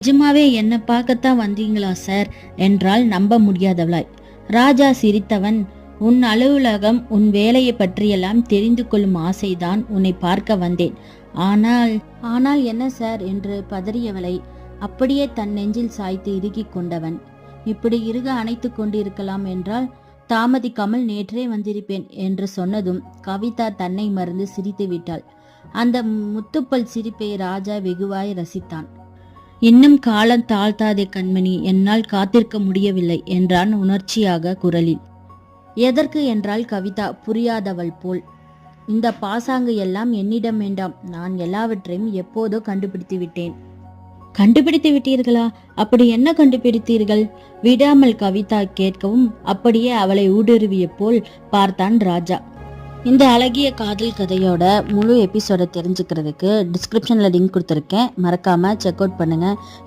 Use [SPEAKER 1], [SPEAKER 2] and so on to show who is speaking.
[SPEAKER 1] நிஜமாவே என்ன பார்க்கத்தான் வந்தீங்களா சார் என்றாள் நம்ப முடியாதவளாய். ராஜா சிரித்தவன், உன் அலுவலகம் உன் வேலையை பற்றியெல்லாம் தெரிந்து கொள்ளும் ஆசைதான் உன்னை பார்க்க வந்தேன். ஆனால் என்ன சார் என்று பதறியவளை அப்படியே தன் நெஞ்சில் சாய்த்து இறுகிக் கொண்டவன், இப்படி இறுக அணைத்து கொண்டிருக்கலாம் என்றால் தாமதிக்காமல் நேற்றே வந்திருப்பேன் என்று சொன்னதும் கவிதா தன்னை மறந்து சிரித்து விட்டாள். அந்த முத்துப்பல் சிரிப்பை ராஜா வெகுவாய் ரசித்தான். இன்னும் காலம் தாழ்த்தாதே கண்மணி, என்னால் காத்திருக்க முடியவில்லை என்றான் உணர்ச்சியாக குரலில். எதற்கு என்றாள் கவிதா புரியாதவள் போல். இந்த பாசாங்கு எல்லாம் என்னிடம் வேண்டாம், நான் எல்லாவற்றையும் எப்போதோ கண்டுபிடித்து விட்டேன். கண்டுபிடித்து விட்டீர்களா? அப்படி என்ன கண்டுபிடித்தீர்கள்? விடாமல் கவிதா கேட்கவும் அப்படியே அவளை ஊடுருவிய போல் பார்த்தான் ராஜா. இந்த அழகிய காதல் கதையோட முழு எபிசோட தெரிஞ்சுக்கிறதுக்கு டிஸ்கிரிப்ஷன்ல லிங்க் கொடுத்துருக்கேன், மறக்காம செக் அவுட் பண்ணுங்க.